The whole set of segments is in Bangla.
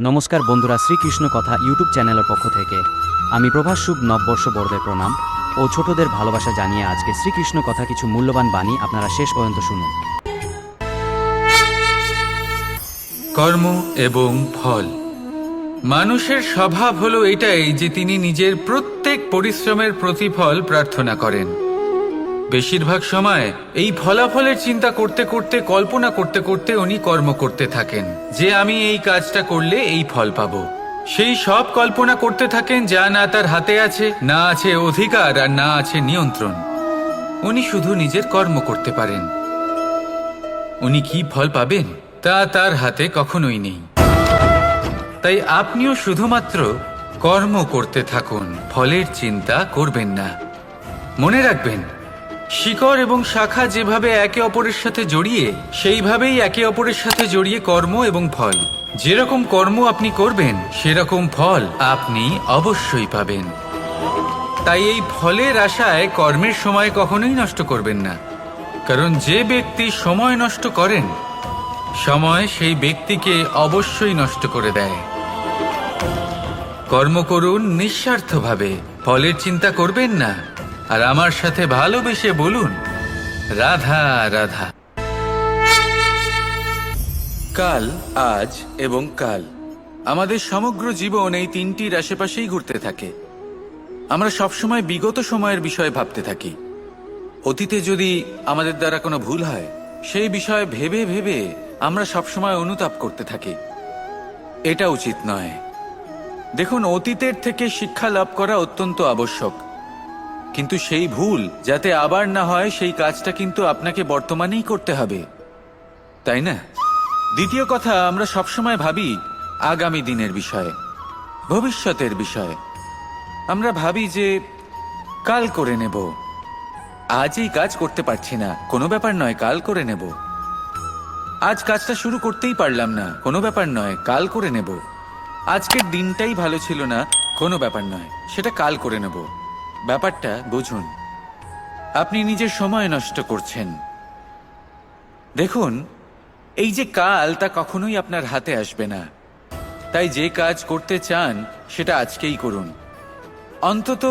নমস্কার বন্ধুরা, শ্রীকৃষ্ণ কথা ইউটিউব চ্যানেলের পক্ষ থেকে আমি প্রভাস শুভ নববর্ষ বড়দের প্রণাম ও ছোটদের ভালোবাসা জানিয়ে আজকে শ্রীকৃষ্ণ কথা কিছু মূল্যবান বাণী আপনারা শেষ পর্যন্ত শুনুন। কর্ম এবং ফল। মানুষের স্বভাব হলো এটাই যে তিনি নিজের প্রত্যেক পরিশ্রমের প্রতিফল প্রার্থনা করেন। বেশিরভাগ সময় এই ফলাফলের চিন্তা করতে করতে, কল্পনা করতে করতে উনি কর্ম করতে থাকেন যে আমি এই কাজটা করলে এই ফল পাবো। সেই সব কল্পনা করতে থাকেন যা না তার হাতে আছে, না আছে অধিকার, আর না আছে নিয়ন্ত্রণ। উনি শুধু নিজের কর্ম করতে পারেন। উনি কি ফল পাবেন তা তার হাতে কখনোই নেই। তাই আপনিও শুধুমাত্র কর্ম করতে থাকুন, ফলের চিন্তা করবেন না। মনে রাখবেন, শিকড় এবং শাখা যেভাবে একে অপরের সাথে জড়িয়ে, সেইভাবেই একে অপরের সাথে জড়িয়ে কর্ম এবং ফল। যেরকম কর্ম আপনি করবেন সেরকম ফল আপনি অবশ্যই পাবেন। তাই এই ফলের আশায় কর্মের সময় কখনোই নষ্ট করবেন না, কারণ যে ব্যক্তি সময় নষ্ট করেন, সময় সেই ব্যক্তিকে অবশ্যই নষ্ট করে দেয়। কর্ম করুন নিঃস্বার্থভাবে, ফলের চিন্তা করবেন না, আর আমার সাথে ভালোবেসে বলুন রাধা রাধা। কাল, আজ এবং কাল। আমাদের সমগ্র জীবন এই তিনটির আশেপাশেই ঘুরতে থাকে। আমরা সবসময় বিগত সময়ের বিষয়ে ভাবতে থাকি। অতীতে যদি আমাদের দ্বারা কোনো ভুল হয়, সেই বিষয়ে ভেবে ভেবে আমরা সবসময় অনুতাপ করতে থাকি। এটা উচিত নয়। দেখুন, অতীতের থেকে শিক্ষা লাভ করা অত্যন্ত আবশ্যক, কিন্তু সেই ভুল যাতে আবার না হয় সেই কাজটা কিন্তু আপনাকে বর্তমানেই করতে হবে, তাই না? দ্বিতীয় কথা, আমরা সবসময় ভাবি আগামী দিনের বিষয়ে, ভবিষ্যতের বিষয়ে। আমরা ভাবি যে কাল করে নেব, আজ এই কাজ করতে পারছি না, কোনো ব্যাপার নয়, কাল করে নেব। আজ কাজটা শুরু করতেই পারলাম না, কোনো ব্যাপার নয়, কাল করে নেব। আজকের দিনটাই ভালো ছিল না, কোনো ব্যাপার নয়, সেটা কাল করে নেব। ব্যাপারটা বুঝুন, আপনি নিজের সময় নষ্ট করছেন। দেখুন, এই যে কাল, তা কখনোই আপনার হাতে আসবে না। তাই যে কাজ করতে চান সেটা আজকেই করুন, অন্তত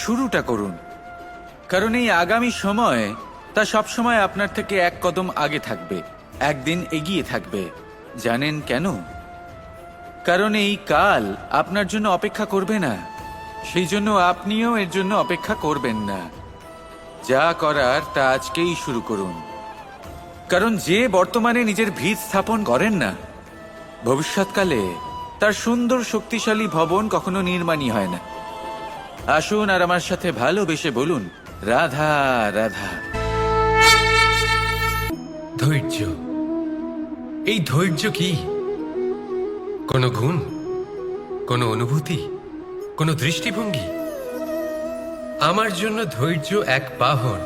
শুরুটা করুন। কারণ এই আগামী সময়, তা সবসময় আপনার থেকে এক কদম আগে থাকবে, একদিন এগিয়ে থাকবে। জানেন কেন? কারণ এই কাল আপনার জন্য অপেক্ষা করবে না, সেই জন্য আপনিও এর জন্য অপেক্ষা করবেন না। যা করার তা আজকেই শুরু করুন। কারণ যে বর্তমানে নিজের ভিত স্থাপন করেন না, ভবিষ্যৎকালে তার সুন্দর শক্তিশালী ভবন কখনো নির্মাণই হয় না। আসুন আর আমার সাথে ভালোবেসে বলুন রাধা রাধা। ধৈর্য। এই ধৈর্য কি কোনো গুণ, কোনো অনুভূতি, কোনো দৃষ্টিভঙ্গি? আমার জন্য ধৈর্য এক বাহন।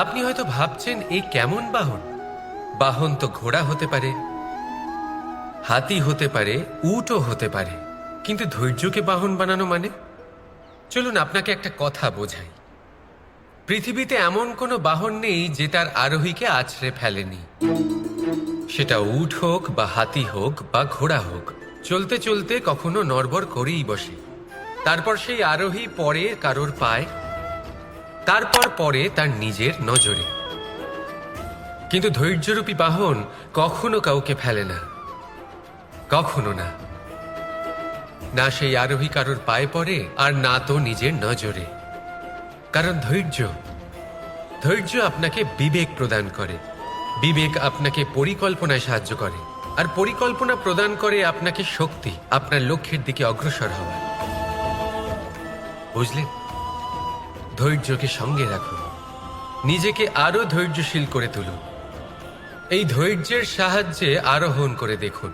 আপনি হয়তো ভাবছেন, এই কেমন বাহন? বাহন তো ঘোড়া হতে পারে, হাতি হতে পারে, উটও হতে পারে, কিন্তু ধৈর্যকে বাহন বানানো মানে? চলুন আপনাকে একটা কথা বোঝাই। পৃথিবীতে এমন কোনো বাহন নেই যে তার আরোহীকে আছড়ে ফেলেনি। সেটা উট হোক বা হাতি হোক বা ঘোড়া হোক, চলতে চলতে কখনো নড়বড় করেই বসে। তারপর সেই আরোহী পরে কারোর পায়, তারপর পরে তার নিজের নজরে। কিন্তু ধৈর্যরূপী বাহন কখনো কাউকে ফেলে না, কখনো না। না সেই আরোহী কারোর পায়ে পড়ে, আর না তো নিজের নজরে। কারণ ধৈর্য আপনাকে বিবেক প্রদান করে, বিবেক আপনাকে পরিকল্পনায় সাহায্য করে, আর পরিকল্পনা প্রদান করে আপনাকে শক্তি, আপনার লক্ষ্যের দিকে অগ্রসর হওয়ার। বুঝলেন? ধৈর্যকে সঙ্গে রাখুন, নিজেকে আরো ধৈর্যশীল করে তুলুন। এই ধৈর্যের সাহায্যে আরোহণ করে দেখুন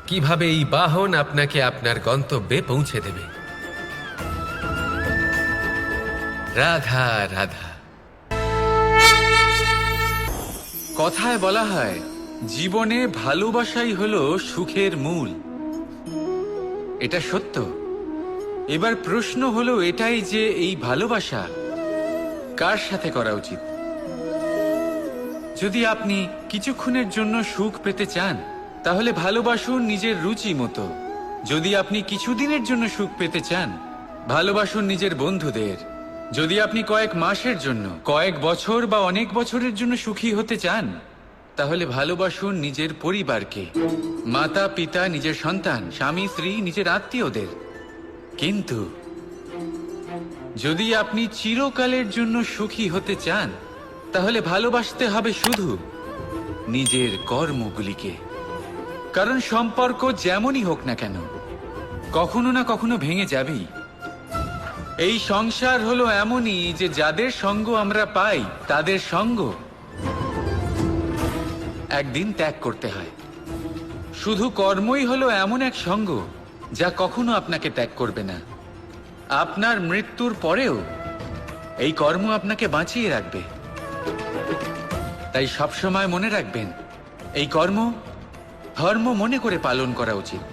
কিভাবে এই বাহন আপনাকে আপনার গন্তব্যে পৌঁছে দেবে। রাধা রাধা। কথায় বলা হয়, জীবনে ভালোবাসাই হলো সুখের মূল। এটা সত্য। এবার প্রশ্ন হলো এটাই যে এই ভালোবাসা কার সাথে করা উচিত? যদি আপনি কিছুক্ষণের জন্য সুখ পেতে চান, তাহলে ভালোবাসুন নিজের রুচি মতো। যদি আপনি কিছুদিনের জন্য সুখ পেতে চান, ভালোবাসুন নিজের বন্ধুদের। যদি আপনি কয়েক মাসের জন্য, কয়েক বছর বা অনেক বছরের জন্য সুখী হতে চান, তাহলে ভালোবাসুন নিজের পরিবারকে, মাতা পিতা, নিজের সন্তান, স্বামী স্ত্রী, নিজের আত্মীয়দের। কিন্তু যদি আপনি চিরকালের জন্য সুখী হতে চান, তাহলে ভালোবাসতে হবে শুধু নিজের কর্মগুলিকে। কারণ সম্পর্ক যেমনই হোক না কেন, কখনো না কখনো ভেঙে যাবেই। এই সংসার হলো এমনই যে যাদের সঙ্গ আমরা পাই, তাদের সঙ্গ একদিন ত্যাগ করতে হয়। শুধু কর্মই হলো এমন এক সঙ্গ যা কখনো আপনাকে ত্যাগ করবে না। আপনার মৃত্যুর পরেও এই কর্ম আপনাকে বাঁচিয়ে রাখবে। তাই সবসময় মনে রাখবেন, এই কর্ম ধর্ম মনে করে পালন করা উচিত।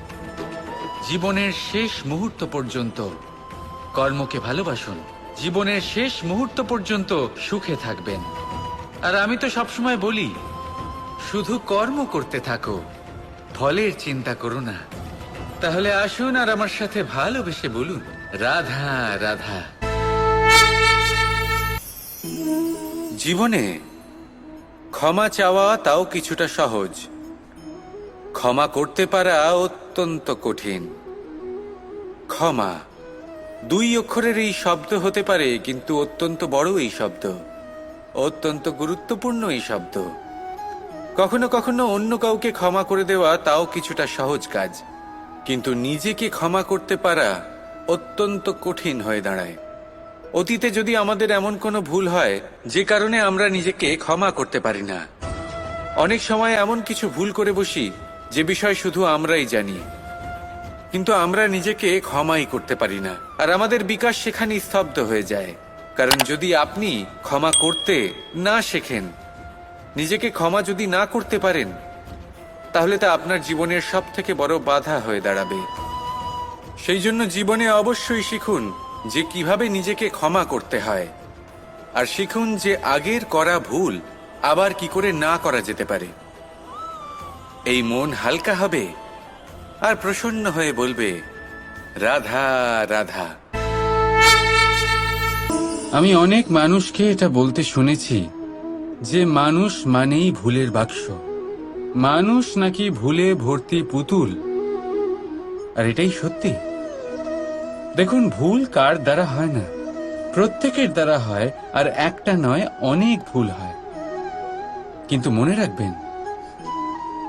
জীবনের শেষ মুহূর্ত পর্যন্ত কর্মকে ভালোবাসুন। জীবনের শেষ মুহূর্ত পর্যন্ত সুখে থাকবেন। আর আমি তো সবসময় বলি, শুধু কর্ম করতে থাকো, ফলের চিন্তা করো না। তাহলে আসুন আর আমার সাথে ভালোবেসে বলুন, রাধা রাধা। জীবনে ক্ষমা চাওয়া তাও কিছুটা সহজ, ক্ষমা করতে পারা অত্যন্ত কঠিন। ক্ষমা 2 অক্ষরের এই শব্দ হতে পারে, কিন্তু অত্যন্ত বড় এই শব্দ, অত্যন্ত গুরুত্বপূর্ণ এই শব্দ। কখনো কখনো অন্য কাউকে ক্ষমা করে দেওয়া তাও কিছুটা সহজ কাজ, কিন্তু নিজেকে ক্ষমা করতে পারা অত্যন্ত কঠিন হয়ে দাঁড়ায়। অতীতে যদি আমাদের এমন কোনো ভুল হয় যে কারণে আমরা নিজেকে ক্ষমা করতে পারি না, অনেক সময় এমন কিছু ভুল করে বসি যে বিষয় শুধু আমরাই জানি, কিন্তু আমরা নিজেকে ক্ষমাই করতে পারি না। আর আমাদের বিকাশ সেখানেই স্তব্ধ হয়ে যায়। কারণ যদি আপনি ক্ষমা করতে না শেখেন, নিজেকে ক্ষমা যদি না করতে পারেন, তাহলে তা আপনার জীবনের সবথেকে বড় বাধা হয়ে দাঁড়াবে। সেই জন্য জীবনে অবশ্যই শিখুন যে কিভাবে নিজেকে ক্ষমা করতে হয়, আর শিখুন যে আগের করা ভুল আবার কি করে না করা যেতে পারে। এই মন হালকা হবে আর প্রসন্ন হয়ে বলবে, রাধা রাধা। আমি অনেক মানুষকে এটা বলতে শুনেছি যে মানুষ মানেই ভুলের বাক্স, মানুষ নাকি ভুলে ভর্তি পুতুল। আর এটাই সত্যি। দেখুন, ভুল কার দ্বারা হয় না, প্রত্যেকের দ্বারা হয়। আর একটা নয়, অনেক ভুল হয়। কিন্তু মনে রাখবেন,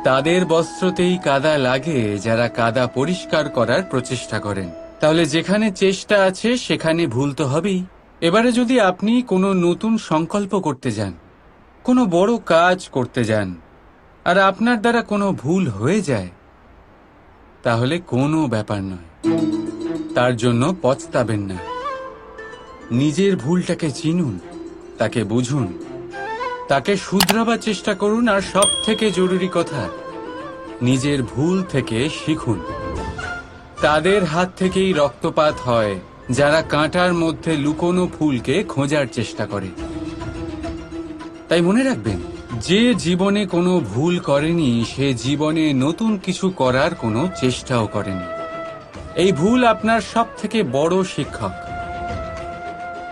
তাদের বস্ত্রতেই কাদা লাগে যারা কাদা পরিষ্কার করার প্রচেষ্টা করেন। তাহলে যেখানে চেষ্টা আছে সেখানে ভুল তো হবেই। এবারে যদি আপনি কোনো নতুন সংকল্প করতে যান, কোনো বড় কাজ করতে যান, আর আপনার দ্বারা কোনো ভুল হয়ে যায়, তাহলে কোনো ব্যাপার নয়, তার জন্য পস্তাবেন না। নিজের ভুলটাকে চিনুন, তাকে বুঝুন, তাকে শুধরাবার চেষ্টা করুন। আর সব থেকে জরুরি কথা, নিজের ভুল থেকে শিখুন। তাদের হাত থেকেই রক্তপাত হয় যারা কাঁটার মধ্যে লুকোনো ফুলকে খোঁজার চেষ্টা করে। তাই মনে রাখবেন, যে জীবনে কোনো ভুল করেনি সে জীবনে নতুন কিছু করার কোনো চেষ্টাও করেনি। এই ভুল আপনার সব থেকে বড় শিক্ষক।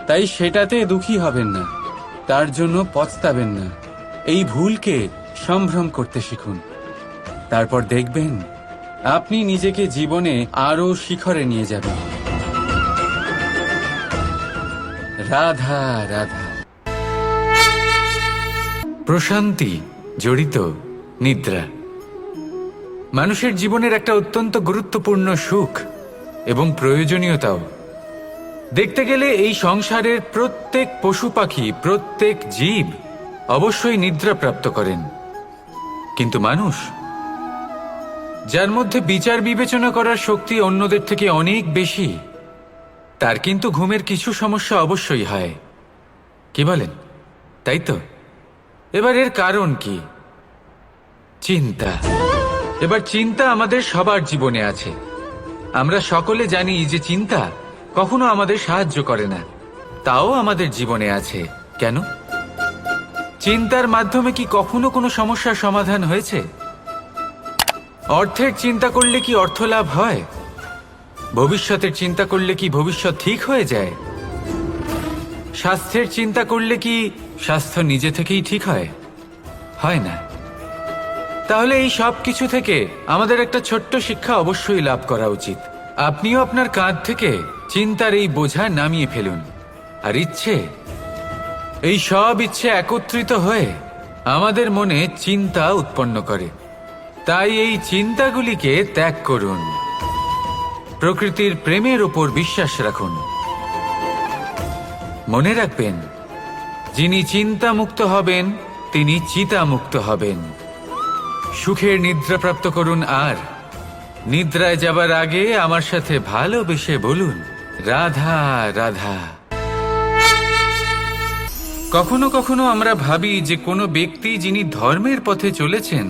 তাই সেটাতে দুঃখী হবেন না, তার জন্য পস্তাবেন না। এই ভুলকে সম্ভ্রম করতে শিখুন। তারপর দেখবেন আপনি নিজেকে জীবনে আরো শিখরে নিয়ে যাবেন। রাধা রাধা। প্রশান্তি জড়িত নিদ্রা মানুষের জীবনের একটা অত্যন্ত গুরুত্বপূর্ণ সুখ এবং প্রয়োজনীয়তাও। দেখতে গেলে এই সংসারের প্রত্যেক পশু পাখি, প্রত্যেক জীব অবশ্যই নিদ্রা প্রাপ্ত করেন, কিন্তু মানুষ, যার মধ্যে বিচার বিবেচনা করার শক্তি অন্যদের থেকে অনেক বেশি, তার কিন্তু ঘুমের কিছু সমস্যা অবশ্যই হয়। কি বলেন, তাই তো? এবার এর কারণ কি? চিন্তা। এবার চিন্তা আমাদের সবার জীবনে আছে। আমরা সকলে জানি যে চিন্তা কখনো আমাদের সাহায্য করে না, তাও আমাদের জীবনে আছে। কেন? চিন্তার মাধ্যমে কি কখনো কোনো সমস্যার সমাধান হয়েছে? অর্থের চিন্তা করলে কি অর্থ লাভ হয়? ভবিষ্যতের চিন্তা করলে কি ভবিষ্যৎ ঠিক হয়ে যায়? স্বাস্থ্যের চিন্তা করলে কি স্বাস্থ্য নিজে থেকেই ঠিক হয়? হয় না। তাহলে এই সব কিছু থেকে আমাদের একটা ছোট্ট শিক্ষা অবশ্যই লাভ করা উচিত। আপনিও আপনার কাঁধ থেকে চিন্তার এই বোঝা নামিয়ে ফেলুন। আর এই সব ইচ্ছে একত্রিত হয়ে আমাদের মনে চিন্তা উৎপন্ন করে। তাই এই চিন্তাগুলিকে ত্যাগ করুন। প্রকৃতির প্রেমের উপর বিশ্বাস রাখুন। মনে রাখবেন, যিনি চিন্তামুক্ত হবেন তিনি চিতামুক্ত হবেন। সুখের নিদ্রা প্রাপ্ত করুন, আর নিদ্রায় যাবার আগে আমার সাথে ভালোবেসে বলুন, রাধা রাধা। কখনো কখনো আমরা ভাবি যে কোনো ব্যক্তি যিনি ধর্মের পথে চলেছেন,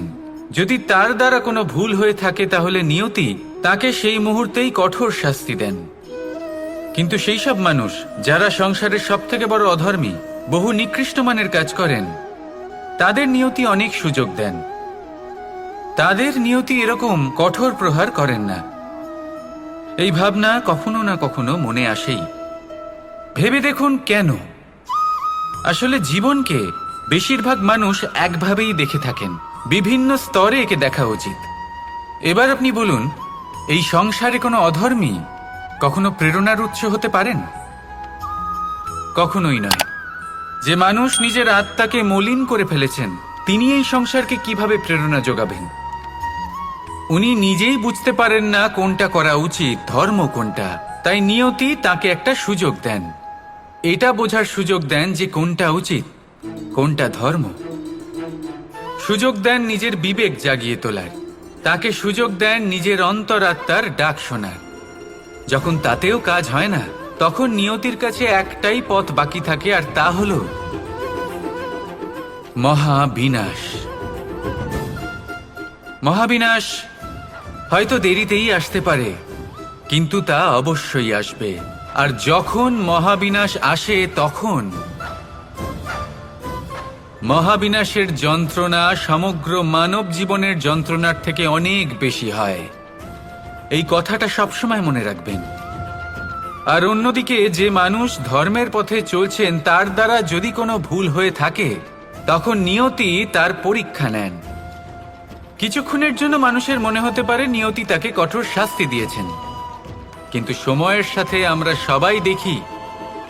যদি তার দ্বারা কোনো ভুল হয়ে থাকে তাহলে নিয়তি তাকে সেই মুহূর্তেই কঠোর শাস্তি দেন। কিন্তু সেই সব মানুষ যারা সংসারের সব থেকে বড় অধর্মী, বহু নিকৃষ্ট মানের কাজ করেন, তাদের নিয়তি অনেক সুযোগ দেন। তাদের নিয়তি এরকম কঠোর প্রহার করেন না। এই ভাবনা কখনো না কখনো মনে আসেই। ভেবে দেখুন কেন? আসলে জীবনকে বেশিরভাগ মানুষ একভাবেই দেখে থাকেন, বিভিন্ন স্তরে একে দেখা উচিত। এবার আপনি বলুন, এই সংসারে কোনো অধর্মী কখনো প্রেরণার উৎস হতে পারেন? কখনোই নয়। যে মানুষ নিজের আত্মাকে মলিন করে ফেলেছেন, তিনি এই সংসারকে কিভাবে প্রেরণা যোগাবেন? উনি নিজেই বুঝতে পারেন না কোনটা করা উচিত, ধর্ম কোনটা। তাই নিয়তি তাকে একটা সুযোগ দেন, এটা বোঝার সুযোগ দেন যে কোনটা উচিত, কোনটা ধর্ম। সুযোগ দেন নিজের বিবেক জাগিয়ে তোলার, তাকে সুযোগ দেন নিজের অন্তরাত্মার ডাক শোনার। যখন তাতেও কাজ হয় না, তখন নিয়তির কাছে একটাই পথ বাকি থাকে, আর তা হল মহাবিনাশ। মহাবিনাশ হয়তো দেরিতেই আসতে পারে, কিন্তু তা অবশ্যই আসবে। আর যখন মহাবিনাশ আসে, তখন মহাবিনাশের যন্ত্রণা সমগ্র মানব জীবনের যন্ত্রণার থেকে অনেক বেশি হয়। এই কথাটা সবসময় মনে রাখবেন। আর অন্যদিকে যে মানুষ ধর্মের পথে চলছেন, তার দ্বারা যদি কোনো ভুল হয়ে থাকে, তখন নিয়তি তার পরীক্ষা নেন। কিছুক্ষণের জন্য মানুষের মনে হতে পারে নিয়তি তাকে কঠোর শাস্তি দিয়েছেন, কিন্তু সময়ের সাথে আমরা সবাই দেখি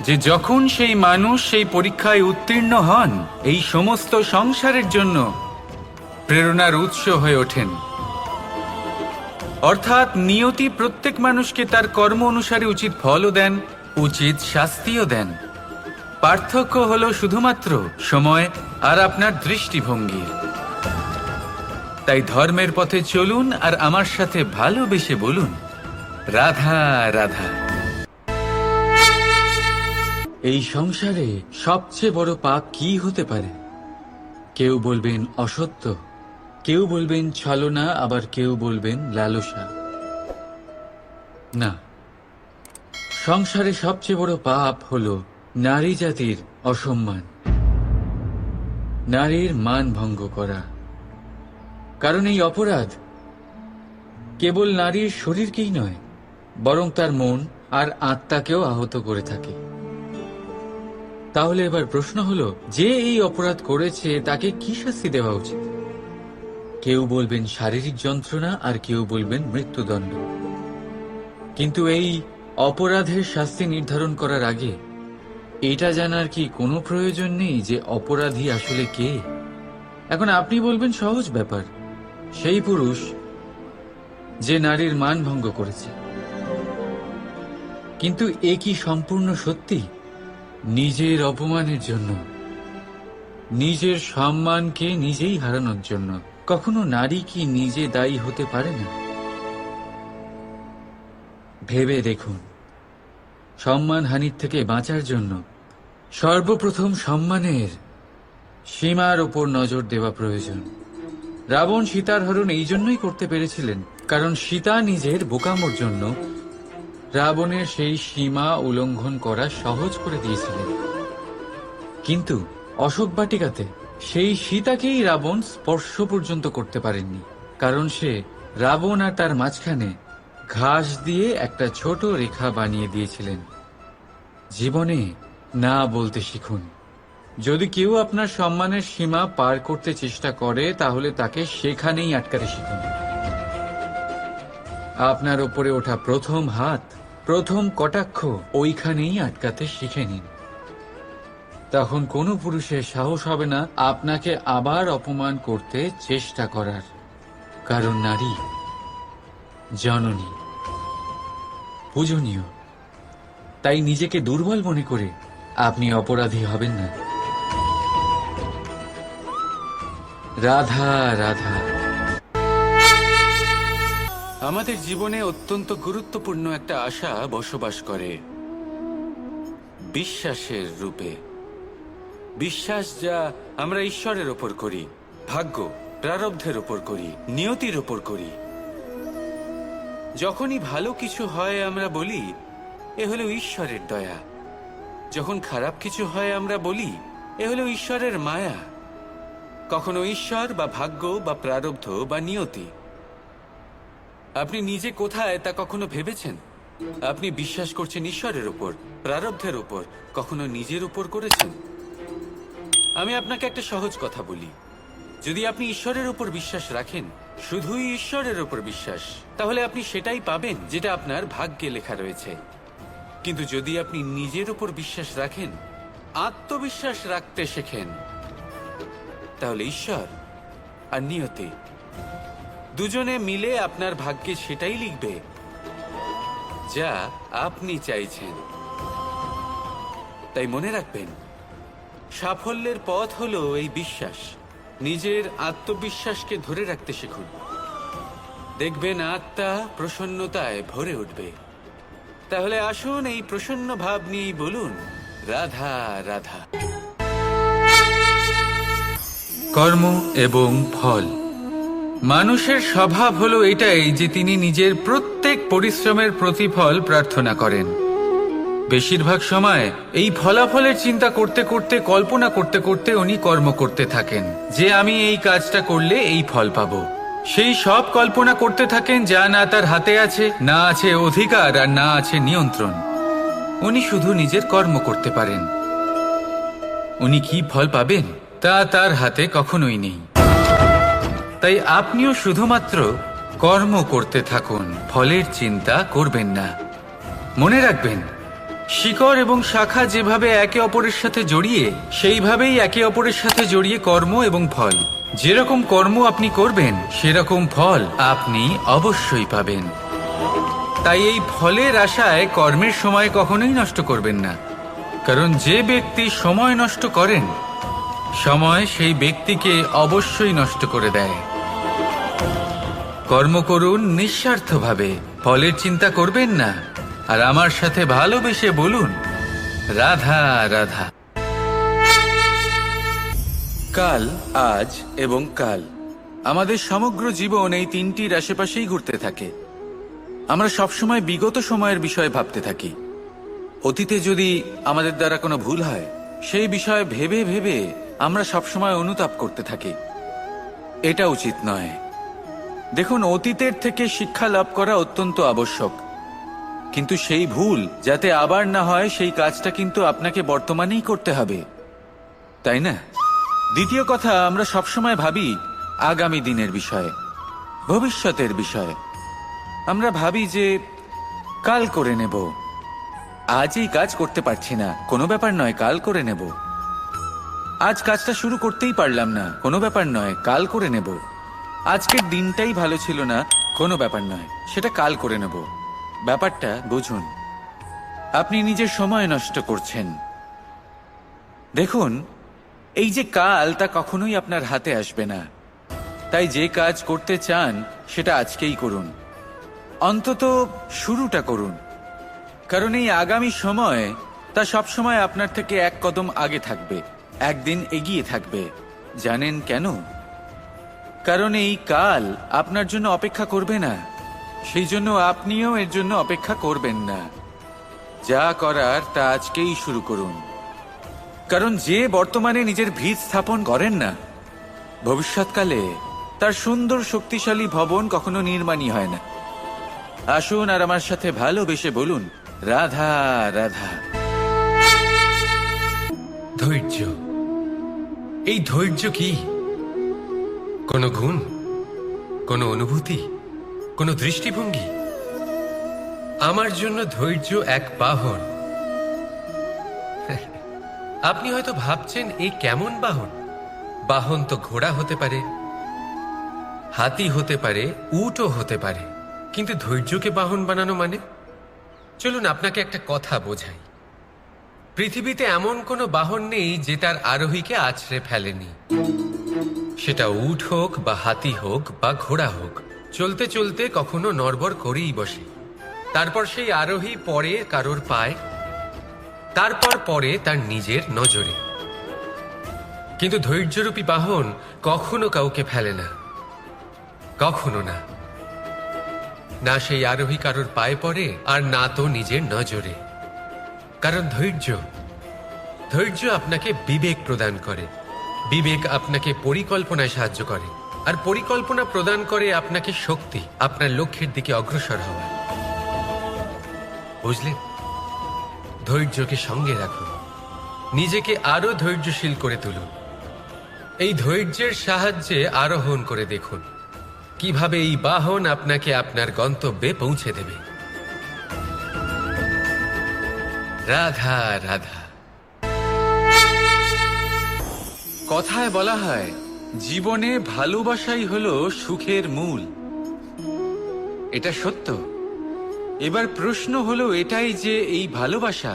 যে যখন সেই মানুষ সেই পরীক্ষায় উত্তীর্ণ হন, এই সমস্ত সংসারের জন্য প্রেরণার উৎস হয়ে ওঠেন। অর্থাৎ নিয়তি প্রত্যেক মানুষকে তার কর্ম অনুসারে উচিত ফলও দেন, উচিত শাস্তিও দেন। পার্থক্য হলো শুধুমাত্র সময় আর আপনার দৃষ্টিভঙ্গির। তাই ধর্মের পথে চলুন আর আমার সাথে ভালোবেসে বলুন, রাধা রাধা। এই সংসারে সবচেয়ে বড় পাপ কি হতে পারে? কেউ বলবেন অসত্য, কেউ বলবেন ছলনা, আবার কেউ বলবেন লালসা। না, সংসারে সবচেয়ে বড় পাপ হলো নারী জাতির অসম্মান, নারীর মান ভঙ্গ করা। কারণ এই অপরাধ কেবল নারীর শরীরকেই নয়, বরং তার মন আর আত্মাকেও আহত করে থাকে। তাহলে এবার প্রশ্ন হলো, যে এই অপরাধ করেছে তাকে কি শাস্তি দেওয়া উচিত? কেউ বলবেন শারীরিক যন্ত্রণা, আর কেউ বলবেন মৃত্যুদণ্ড। কিন্তু এই অপরাধের শাস্তি নির্ধারণ করার আগে এটা জানার কি কোনো প্রয়োজন নেই যে অপরাধী আসলে কে? এখন আপনি বলবেন সহজ ব্যাপার, সেই পুরুষ যে নারীর মান ভঙ্গ করেছে। কিন্তু এ কি সম্পূর্ণ সত্যি? নিজের অপমানের জন্য, নিজের সম্মানকে নিজেই হারানোর জন্য কখনো নারী কি নিজে দায়ী হতে পারে না? ভেবে দেখুন, সম্মানহানির থেকে বাঁচার জন্য সর্বপ্রথম সম্মানের সীমার ওপর নজর দেওয়া প্রয়োজন। রাবণ সীতার হরণ এই জন্যই করতে পেরেছিলেন, কারণ সীতা নিজের বোকামোর জন্য রাবণের সেই সীমা উল্লঙ্ঘন করা সহজ করে দিয়েছিলেন। কিন্তু অশোক বাটিকাতে সেই সীতাকেই রাবণ স্পর্শ পর্যন্ত করতে পারেননি, কারণ সে রাবণ আর তার মাঝখানে ঘাস দিয়ে একটা ছোট রেখা বানিয়ে দিয়েছিলেন। জীবনে না বলতে শিখুন। যদি কেউ আপনার সম্মানের সীমা পার করতে চেষ্টা করে তাহলে তাকে সেখানেই আটকাতে শিখুন। আপনার ওপরে ওঠা প্রথম হাত, প্রথম কটাক্ষ ওইখানেই আটকাতে শিখে নিন। তখন কোনো পুরুষের সাহস হবে না আপনাকে আবার অপমান করতে চেষ্টা করার, কারণ নারী জননী, পূজনীয়। তাই নিজেকে দুর্বল মনে করে আপনি অপরাধী হবেন না। রাধা রাধা। আমাদের জীবনে অত্যন্ত গুরুত্বপূর্ণ একটা আশা বসবাস করে, বিশ্বাসের রূপে। বিশ্বাস যা আমরা ঈশ্বরের ওপর করি, ভাগ্য, প্রারব্ধের ওপর করি, নিয়তির ওপর করি। যখনই ভালো কিছু হয় আমরা বলি এ হলো ঈশ্বরের দয়া, যখন খারাপ কিছু হয় আমরা বলি এ হলো ঈশ্বরের মায়া। কখনো ঈশ্বর বা ভাগ্য বা প্রারব্ধ বা নিয়তি। আপনি নিজে কোথায় তা কখনো ভেবেছেন? আপনি বিশ্বাস করছেন ঈশ্বরের উপর, প্রারব্ধের উপর, কখনো নিজের উপর করেছেন? আমি আপনাকে একটা সহজ কথা বলি, যদি আপনি ঈশ্বরের উপর বিশ্বাস রাখেন, শুধুই ঈশ্বরের উপর বিশ্বাস, তাহলে আপনি সেটাই পাবেন যেটা আপনার ভাগ্যে লেখা রয়েছে। কিন্তু যদি আপনি নিজের উপর বিশ্বাস রাখেন, আত্মবিশ্বাস রাখতে শেখেন, তাহলে ঈশ্বর আর নিয়তি দুজনে মিলে আপনার ভাগ্যে সেটাই লিখবে যা আপনি চাইছেন। তাই মনে রাখবেন, সাফল্যের পথ হলো এই বিশ্বাস। নিজের আত্মবিশ্বাসকে ধরে রাখতে শিখুন, দেখবেন আত্মা প্রসন্নতায় ভরে উঠবে। তাহলে আসুন এই প্রসন্ন ভাব নিয়েই বলুন রাধা রাধা। কর্ম এবং ফল। মানুষের স্বভাব হলো এটাই যে তিনি নিজের প্রত্যেক পরিশ্রমের প্রতিফল প্রার্থনা করেন। বেশিরভাগ সময় এই ফলাফলের চিন্তা করতে করতে, কল্পনা করতে করতে উনি কর্ম করতে থাকেন যে আমি এই কাজটা করলে এই ফল পাবো। সেই সব কল্পনা করতে থাকেন যা না তার হাতে আছে, না আছে অধিকার আর না আছে নিয়ন্ত্রণ। উনি শুধু নিজের কর্ম করতে পারেন। উনি কি ফল পাবেন তা তার হাতে কখনোই নেই। তাই আপনিও শুধুমাত্র কর্ম করতে থাকুন, ফলের চিন্তা করবেন না। মনে রাখবেন, শিকড় এবং শাখা যেভাবে একে অপরের সাথে জড়িয়ে, সেইভাবেই একে অপরের সাথে জড়িয়ে কর্ম এবং ফল। যেরকম কর্ম আপনি করবেন সেরকম ফল আপনি অবশ্যই পাবেন। তাই এই ফলের আশায় কর্মের সময় কখনোই নষ্ট করবেন না, কারণ যে ব্যক্তি সময় নষ্ট করেন, সময় সেই ব্যক্তিকে অবশ্যই নষ্ট করে দেয়। কর্ম করুন নিঃস্বার্থভাবে, ফলের চিন্তা করবেন না, আর আমার সাথে ভালোবেসে বলুন রাধা রাধা। কাল, আজ এবং কাল। আমাদের সমগ্র জীবন এই তিনটির আশেপাশেই ঘুরতে থাকে। আমরা সবসময় বিগত সময়ের বিষয়ে ভাবতে থাকি। অতীতে যদি আমাদের দ্বারা কোনো ভুল হয়, সেই বিষয়ে ভেবে ভেবে আমরা সবসময় অনুতাপ করতে থাকি। এটা উচিত নয়। দেখুন, অতীতের থেকে শিক্ষা লাভ করা অত্যন্ত আবশ্যক, কিন্তু সেই ভুল যাতে আবার না হয় সেই কাজটা কিন্তু আপনাকে বর্তমানেই করতে হবে, তাই না? দ্বিতীয় কথা, আমরা সবসময় ভাবি আগামী দিনের বিষয়ে, ভবিষ্যতের বিষয়ে। আমরা ভাবি যে কাল করে নেব, আজ এই কাজ করতে পারছি না, কোনো ব্যাপার নয়, কাল করে নেব। আজ কাজটা শুরু করতেই পারলাম না, কোনো ব্যাপার নয়, কাল করে নেব। আজকের দিনটাই ভালো ছিল না, কোনো ব্যাপার নয়, সেটা কাল করে নেব। ব্যাপারটা বুঝুন, আপনি নিজের সময় নষ্ট করছেন। দেখুন, এই যে কাল, তা কখনোই আপনার হাতে আসবে না। তাই যে কাজ করতে চান সেটা আজকেই করুন, অন্তত শুরুটা করুন। কারণ এই আগামী সময় তা সবসময় আপনার থেকে এক কদম আগে থাকবে, একদিন এগিয়ে থাকবে। জানেন কেন? কারণ এই কাল আপনার জন্য অপেক্ষা করবে না, সেই জন্য আপনিও এর জন্য অপেক্ষা করবেন না। যা করার তা আজকেই শুরু করুন। কারণ যে বর্তমানে নিজের ভিত স্থাপন করেন না, ভবিষ্যৎকালে তার সুন্দর শক্তিশালী ভবন কখনো নির্মাণই হয় না। আসুন আর আমার সাথে ভালোবেসে বলুন, রাধা রাধা। ধৈর্য। এই ধৈর্য কি কোনো গুণ, কোনো অনুভূতি, কোনো দৃষ্টিভঙ্গি? আমার জন্য ধৈর্য এক বাহন। আপনি হয়তো ভাবছেন এই কেমন বাহন? বাহন তো ঘোড়া হতে পারে, হাতি হতে পারে, উটও হতে পারে, কিন্তু ধৈর্যকে বাহন বানানো মানে? চলুন আপনাকে একটা কথা বোঝাই। পৃথিবীতে এমন কোনো বাহন নেই যে তার আরোহীকে আছড়ে ফেলেনি। সেটা উট হোক বা হাতি হোক বা ঘোড়া হোক, চলতে চলতে কখনো নড়বড় করেই বসে। তারপর সেই আরোহী পরে কারোর পায়, তারপর পরে তার নিজের নজরে। কিন্তু ধৈর্যরূপী বাহন কখনো কাউকে ফেলে না, কখনো না। না সেই আরোহী কারোর পায়ে পড়ে, আর না তো নিজের নজরে। কারণ ধৈর্য আপনাকে বিবেক প্রদান করে, বিবেক আপনাকে পরিকল্পনায় সাহায্য করে, আর পরিকল্পনা প্রদান করে আপনাকে শক্তি, আপনার লক্ষ্যের দিকে অগ্রসর হওয়া। বুঝলেন? ধৈর্যকে সঙ্গে রাখুন, নিজেকে আরো ধৈর্যশীল করে তুলুন। এই ধৈর্যের সাহায্যে আরোহণ করে দেখুন কিভাবে এই বাহন আপনাকে আপনার গন্তব্যে পৌঁছে দেবে। রাধা রাধা। কথায় বলা হয়, জীবনে ভালোবাসাই হলো সুখের মূল। এটা সত্য। এবার প্রশ্ন হলো এটাই যে এই ভালোবাসা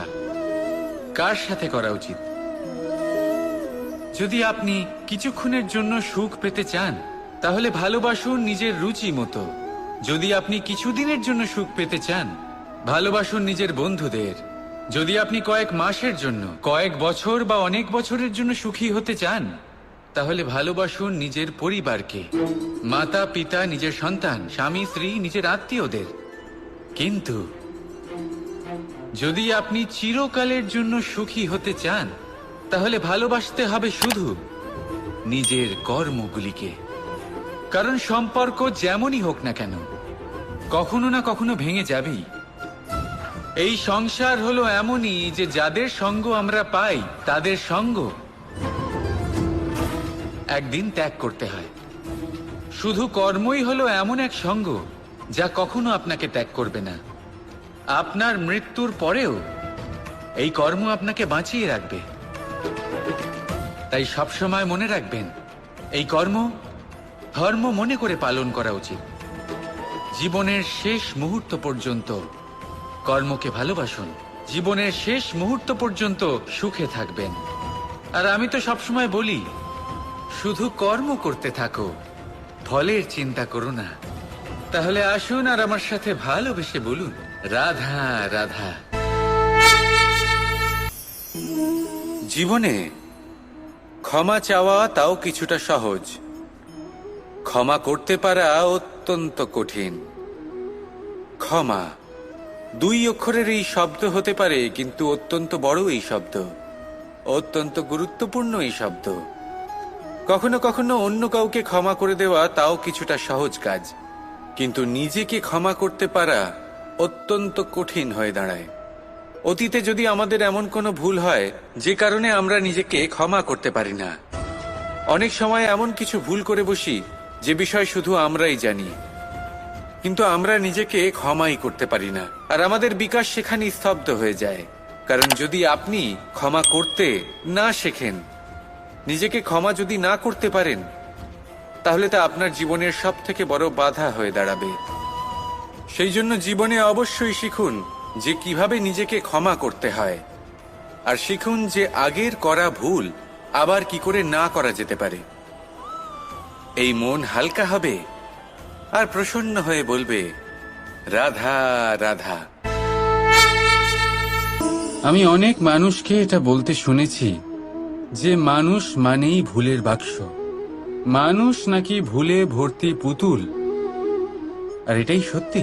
কার সাথে করা উচিত। যদি আপনি কিছুক্ষণের জন্য সুখ পেতে চান, তাহলে ভালোবাসুন নিজের রুচি মতো। যদি আপনি কিছুদিনের জন্য সুখ পেতে চান, ভালোবাসুন নিজের বন্ধুদের। যদি আপনি কয়েক মাসের জন্য, কয়েক বছর বা অনেক বছরের জন্য সুখী হতে চান, তাহলে ভালোবাসুন নিজের পরিবারকে, মাতা পিতা, নিজের সন্তান, স্বামী স্ত্রী, নিজের আত্মীয়দের। কিন্তু যদি আপনি চিরকালের জন্য সুখী হতে চান, তাহলে ভালোবাসতে হবে শুধু নিজের কর্মগুলিকে। কারণ সম্পর্ক যেমনই হোক না কেন, কখনো না কখনো ভেঙে যাবেই। এই সংসার হলো এমনই যে যাদের সঙ্গ আমরা পাই, তাদের সঙ্গ একদিন ত্যাগ করতে হয়। শুধু কর্মই হলো এমন এক সঙ্গ যা কখনো আপনাকে ত্যাগ করবে না। আপনার মৃত্যুর পরেও এই কর্ম আপনাকে বাঁচিয়ে রাখবে। তাই সবসময় মনে রাখবেন, এই কর্ম ধর্ম মনে করে পালন করা উচিত। জীবনের শেষ মুহূর্ত পর্যন্ত কর্মকে ভালোবাসুন, জীবনের শেষ মুহূর্ত পর্যন্ত সুখে থাকবেন। আর আমি তো সবসময় বলি, শুধু কর্ম করতে থাকো, ফলের চিন্তা করো না। তাহলে আসুন আর আমার সাথে ভালোবেসে বলুন, রাধা রাধা। জীবনে ক্ষমা চাওয়া তাও কিছুটা সহজ, ক্ষমা করতে পারা অত্যন্ত কঠিন। ক্ষমা 2 অক্ষরের এই শব্দ হতে পারে, কিন্তু অত্যন্ত বড় এই শব্দ, অত্যন্ত গুরুত্বপূর্ণ এই শব্দ। কখনো কখনো অন্য কাউকে ক্ষমা করে দেওয়া তাও কিছুটা সহজ কাজ, কিন্তু নিজেকে ক্ষমা করতে পারা অত্যন্ত কঠিন হয়ে দাঁড়ায়। অতীতে যদি আমাদের এমন কোনো ভুল হয় যে কারণে আমরা নিজেকে ক্ষমা করতে পারি না, অনেক সময় এমন কিছু ভুল করে বসি যে বিষয় শুধু আমরাই জানি, কিন্তু আমরা নিজেকে ক্ষমাই করতে পারি না। আর আমাদের বিকাশ সেখানে স্তব্ধ হয়ে যায়। কারণ যদি আপনি ক্ষমা করতে না শেখেন, নিজেকে ক্ষমা যদি না করতে পারেন, তাহলে তা আপনার জীবনের সবথেকে বড় বাধা হয়ে দাঁড়াবে। সেই জন্য জীবনে অবশ্যই শিখুন যে কিভাবে নিজেকে ক্ষমা করতে হয়, আর শিখুন যে আগের করা ভুল আবার কি করে না করা যেতে পারে। এই মন হালকা হবে আর প্রসন্ন হয়ে বলবে, রাধা রাধা। আমি অনেক মানুষকে এটা বলতে শুনেছি যে মানুষ মানেই ভুলের বাক্স, মানুষ নাকি ভুলে ভর্তি পুতুল। আর এটাই সত্যি।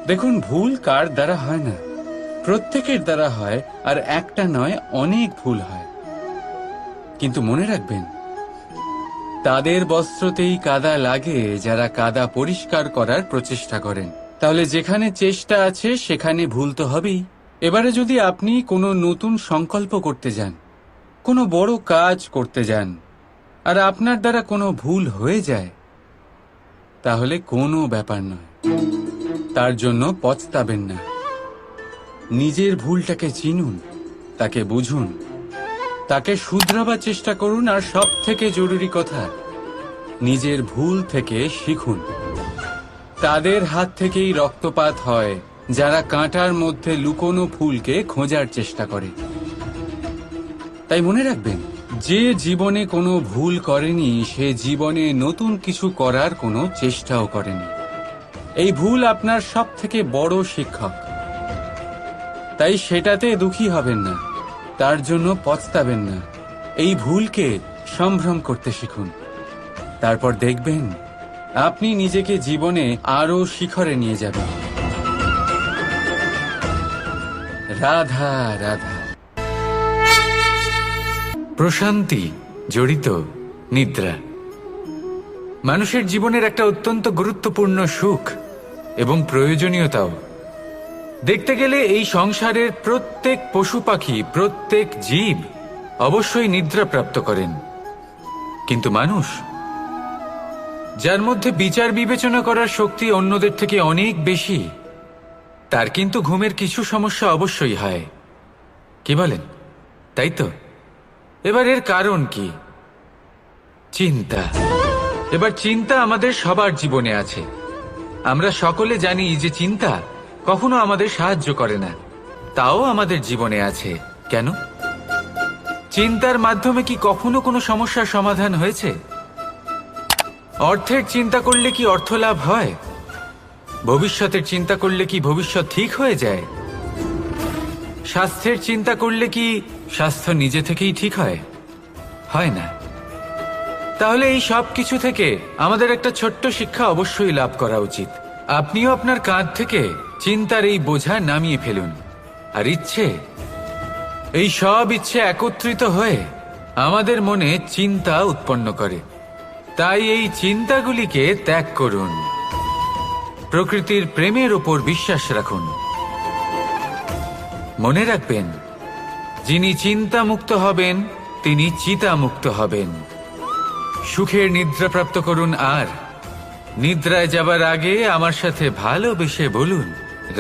দেখুন, ভুল কার দ্বারা হয় না, প্রত্যেকের দ্বারা হয়, আর একটা নয়, অনেক ভুল হয়। কিন্তু মনে রাখবেন, তাদের বস্ত্রতেই কাদা লাগে যারা কাদা পরিষ্কার করার প্রচেষ্টা করেন। তাহলে যেখানে চেষ্টা আছে সেখানে ভুল তো হবেই। এবারে যদি আপনি কোনো নতুন সংকল্প করতে যান, কোনো বড় কাজ করতে যান, আর আপনার দ্বারা কোনো ভুল হয়ে যায়, তাহলে কোনো ব্যাপার নয়, তার জন্য পস্তাবেন না। নিজের ভুলটাকে চিনুন, তাকে বুঝুন, তাকে শুধরাবার চেষ্টা করুন, আর সব থেকে জরুরি কথা, নিজের ভুল থেকে শিখুন। তাদের হাত থেকেই রক্তপাত হয় যারা কাঁটার মধ্যে লুকোনো ফুলকে খোঁজার চেষ্টা করে। তাই মনে রাখবেন, যে জীবনে কোনো ভুল করেনি সে জীবনে নতুন কিছু করার কোনো চেষ্টাও করেনি। এই ভুল আপনার সব থেকে বড় শিক্ষক। তাই সেটাতে দুঃখী হবেন না, তার জন্য পস্তাবেন না। এই ভুলকে সম্ভ্রম করতে শিখুন। তারপর দেখবেন আপনি নিজেকে জীবনে আরো শিখরে নিয়ে যাবেন। রাধা রাধা। প্রশান্তি জড়িত নিদ্রা মানুষের জীবনের একটা অত্যন্ত গুরুত্বপূর্ণ সুখ এবং প্রয়োজনীয়তাও। দেখতে গেলে এই সংসারের প্রত্যেক পশু পাখি, প্রত্যেক জীব অবশ্যই নিদ্রা প্রাপ্ত করেন, কিন্তু মানুষ, যার মধ্যে বিচার বিবেচনা করার শক্তি অন্যদের থেকে অনেক বেশি, তার কিন্তু ঘুমের কিছু সমস্যা অবশ্যই হয়। কি বলেন, তাই তো? এবার এর কারণ কি? চিন্তা। এবার চিন্তা আমাদের সবার জীবনে আছে। আমরা সকলে জানি যে চিন্তা কখনো আমাদের সাহায্য করে না, তাও আমাদের জীবনে আছে। কেন? চিন্তার মাধ্যমে কি কখনো কোনো সমস্যার সমাধান হয়েছে? অর্থের চিন্তা করলে কি অর্থ লাভ হয়? ভবিষ্যতের চিন্তা করলে কি ভবিষ্যৎ ঠিক হয়ে যায়? স্বাস্থ্যের চিন্তা করলে কি স্বাস্থ্য নিজে থেকেই ঠিক হয়? হয় না। তাহলে এই সব কিছু থেকে আমাদের একটা ছোট্ট শিক্ষা অবশ্যই লাভ করা উচিত। আপনিও আপনার কাঁধ থেকে চিন্তার এই বোঝা নামিয়ে ফেলুন। আর এই সব ইচ্ছে একত্রিত হয়ে আমাদের মনে চিন্তা উৎপন্ন করে। তাই এই চিন্তাগুলিকে ত্যাগ করুন। প্রকৃতির প্রেমের ওপর বিশ্বাস রাখুন। মনে রাখবেন, যিনি চিন্তা মুক্ত হবেন তিনি চিতা মুক্ত হবেন। সুখের নিদ্রা প্রাপ্ত করুন, আর নিদ্রায় যাবার আগে আমার সাথে ভালোবেসে বলুন,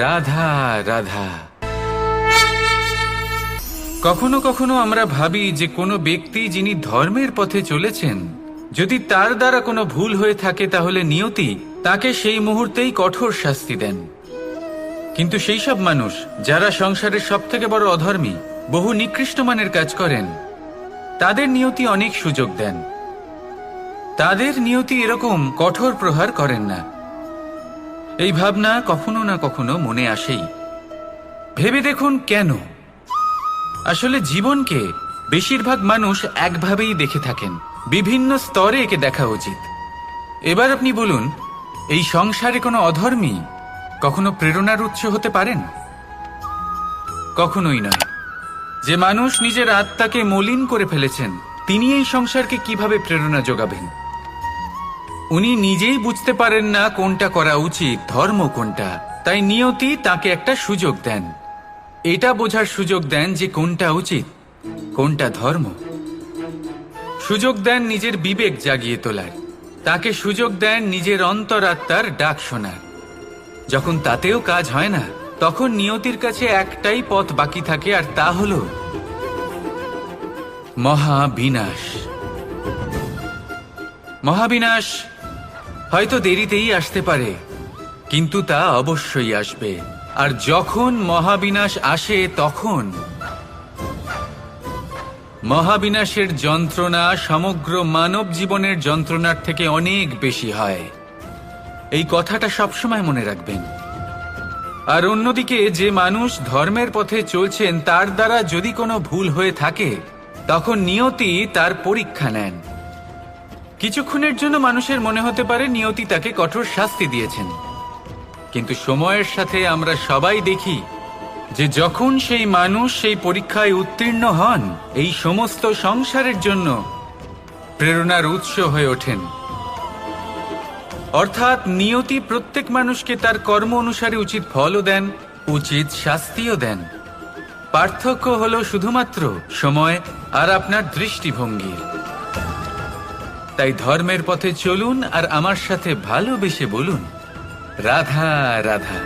রাধা রাধা। কখনো কখনো আমরা ভাবি যে কোনো ব্যক্তি যিনি ধর্মের পথে চলেছেন, যদি তার দ্বারা কোনো ভুল হয়ে থাকে তাহলে নিয়তি তাকে সেই মুহূর্তেই কঠোর শাস্তি দেন। কিন্তু সেই সব মানুষ যারা সংসারের সব থেকে বড় অধর্মী, বহু নিকৃষ্ট মানের কাজ করেন, তাদের নিয়তি অনেক সুযোগ দেন। তাদের নিয়তি এরকম কঠোর প্রহার করেন না। এই ভাবনা কখনো না কখনো মনে আসেই। ভেবে দেখুন কেন? আসলে জীবনকে বেশিরভাগ মানুষ একভাবেই দেখে থাকেন। বিভিন্ন স্তরে একে দেখা উচিত। এবার আপনি বলুন, এই সংসারে কোনো অধর্মী কখনো প্রেরণার উৎস হতে পারেন? কখনোই নয়। যে মানুষ নিজের আত্মাকে মলিন করে ফেলেছেন, তিনি এই সংসারকে কিভাবে প্রেরণা যোগাবেন? উনি নিজেই বুঝতে পারেন না কোনটা করা উচিত, ধর্ম কোনটা। তাই নিয়তি তাকে একটা সুযোগ দেন। এটা বোঝার সুযোগ দেন যে কোনটা উচিত, কোনটা ধর্ম। সুযোগ দেন নিজের বিবেক জাগিয়ে তোলার। তাকে সুযোগ দেন নিজের অন্তরাত্মার ডাক শোনার। যখন তাতেও কাজ হয় না, তখন নিয়তির কাছে একটাই পথ বাকি থাকে, আর তা হল মহাবিনাশ। মহাবিনাশ হয়তো দেরিতেই আসতে পারে, কিন্তু তা অবশ্যই আসবে। আর যখন মহাবিনাশ আসে, তখন মহাবিনাশের যন্ত্রণা সমগ্র মানব জীবনের যন্ত্রণার থেকে অনেক বেশি হয়। এই কথাটা সবসময় মনে রাখবেন। আর অন্যদিকে যে মানুষ ধর্মের পথে চলছেন, তার দ্বারা যদি কোনো ভুল হয়ে থাকে, তখন নিয়তি তার পরীক্ষা নেন। কিছুক্ষণের জন্য মানুষের মনে হতে পারে নিয়তি তাকে কঠোর শাস্তি দিয়েছেন, কিন্তু সময়ের সাথে আমরা সবাই দেখি যে যখন সেই মানুষ সেই পরীক্ষায় উত্তীর্ণ হন, এই সমস্ত সংসারের জন্য প্রেরণার উৎস হয়ে ওঠেন। অর্থাৎ নিয়তি প্রত্যেক মানুষকে তার কর্ম অনুসারে উচিত ফলও দেন, উচিত শাস্তিও দেন। পার্থক্য হলো শুধুমাত্র সময় আর আপনার দৃষ্টিভঙ্গির। তাই ধর্মের পথে চলুন আর আমার সাথে ভালোবেসে বলুন, রাধা রাধা।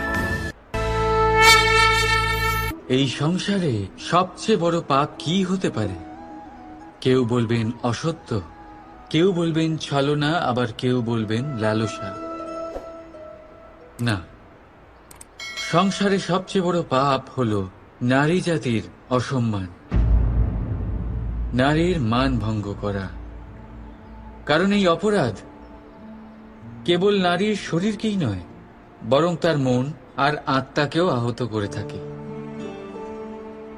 এই সংসারে সবচেয়ে বড় পাপ কি হতে পারে? কেউ বলবেন অসত্য, কেউ বলবেন ছলনা, আবার কেউ বলবেন লালসা। না, সংসারে সবচেয়ে বড় পাপ হলো নারী জাতির অসম্মান, নারীর মান ভঙ্গ করা। কারণ এই অপরাধ কেবল নারীর শরীরকেই নয়, বরং তার মন আর আত্মাকেও আহত করে থাকে।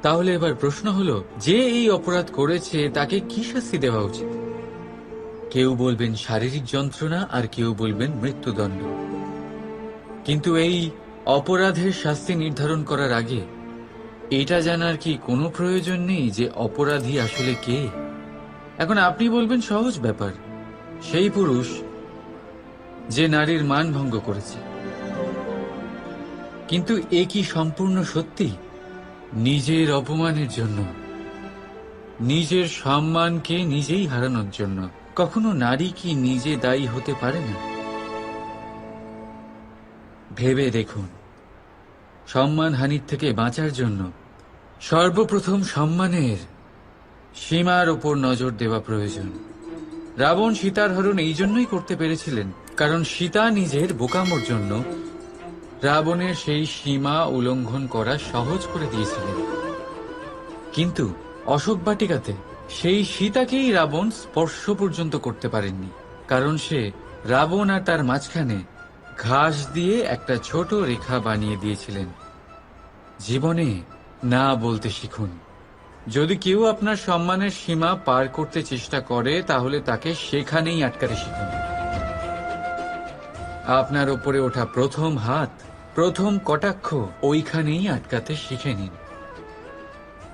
তাহলে এবার প্রশ্ন হলো, যে এই অপরাধ করেছে তাকে কি শাস্তি দেওয়া উচিত? কেউ বলবেন শারীরিক যন্ত্রণা, আর কেউ বলবেন মৃত্যুদণ্ড। কিন্তু এই অপরাধের শাস্তি নির্ধারণ করার আগে এটা জানার কি কোনো প্রয়োজন নেই যে অপরাধী আসলে কে? এখন আপনি বলবেন সহজ ব্যাপার, সেই পুরুষ যে নারীর মান ভঙ্গ করেছে। কিন্তু এ কি সম্পূর্ণ সত্যি? নিজের অপমানের জন্য, নিজের সম্মানকে নিজেই হারানোর জন্য কখনো নারী কি নিজে দায়ী হতে পারে না? ভেবে দেখুন, সম্মানহানির থেকে বাঁচার জন্য সর্বপ্রথম সম্মানের সীমার ওপর নজর দেওয়া প্রয়োজন। রাবণ সীতার হরণ এই জন্যই করতে পেরেছিলেন কারণ সীতা নিজের বোকামোর জন্য রাবণের সেই সীমা উল্লঙ্ঘন করা সহজ করে দিয়েছিলেন। কিন্তু অশোক বাটিকাতে সেই সীতাকেই রাবণ স্পর্শ পর্যন্ত করতে পারেননি, কারণ সে রাবণ আর তার মাঝখানে ঘাস দিয়ে একটা ছোট রেখা বানিয়ে দিয়েছিলেন। জীবনে না বলতে শিখুন। যদি কেউ আপনার সম্মানের সীমা পার করতে চেষ্টা করে তাহলে তাকে সেখানেই আটকাতে শিখুন। আপনার ওপরে ওঠা প্রথম হাত, প্রথম কটাক্ষ ওইখানেই আটকাতে শিখে নিন।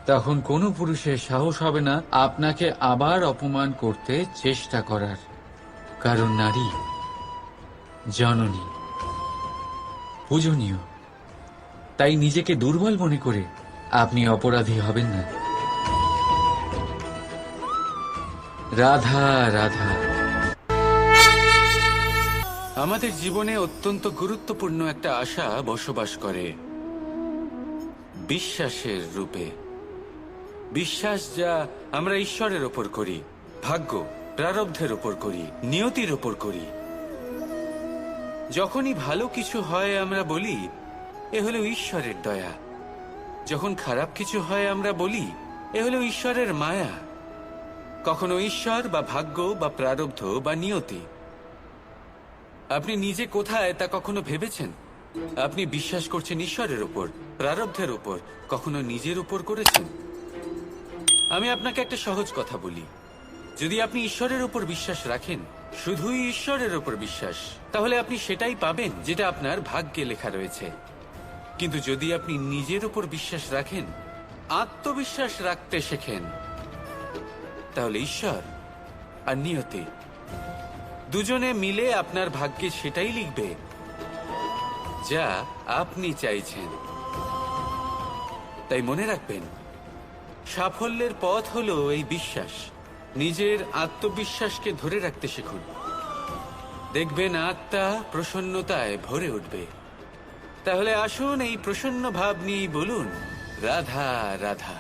তখন কোনো পুরুষের সাহস হবে না আপনাকে আবার অপমান করতে চেষ্টা করার। কারণ নারী জননী, পূজনীয়। তাই নিজেকে দুর্বল মনে করে আপনি অপরাধী হবেন না। রাধা রাধা। আমাদের জীবনে অত্যন্ত গুরুত্বপূর্ণ একটা আশা বসবাস করে, বিশ্বাসের রূপে। বিশ্বাস যা আমরা ঈশ্বরের ওপর করি, ভাগ্য, প্রারব্ধের ওপর করি, নিয়তির ওপর করি। যখনই ভালো কিছু হয় আমরা বলি এ হলো ঈশ্বরের দয়া, যখন খারাপ কিছু হয় আমরা বলি এ হলো ঈশ্বরের মায়া। কখনো ঈশ্বর বা ভাগ্য বা প্রারব্ধ বা নিয়তি। আপনি নিজে কোথায় তা কখনো ভেবেছেন? আপনি বিশ্বাস করছেন ঈশ্বরের ওপর, প্রারব্ধের ওপর, কখনো নিজের উপর করেছেন? আমি আপনাকে একটা সহজ কথা বলি, যদি আপনি ঈশ্বরের উপর বিশ্বাস রাখেন, শুধুই ঈশ্বরের উপর বিশ্বাস, তাহলে আপনি সেটাই পাবেন যেটা আপনার ভাগ্যে লেখা রয়েছে। কিন্তু যদি আপনি নিজের উপর বিশ্বাস রাখেন, আত্মবিশ্বাস রাখতে শেখেন, তাহলে ঈশ্বর আর নিয়তি দুজনে মিলে আপনার ভাগ্যে সেটাই লিখবে যা আপনি চাইছেন। তাই মনে রাখবেন, সাফল্যের পথ হলো এই বিশ্বাস। নিজের আত্মবিশ্বাসকে ধরে রাখতে শিখুন, দেখবেন আত্মা প্রসন্নতায় ভরে উঠবে। তাহলে আসুন এই প্রসন্ন ভাব নিয়ে বলুন, রাধা রাধা।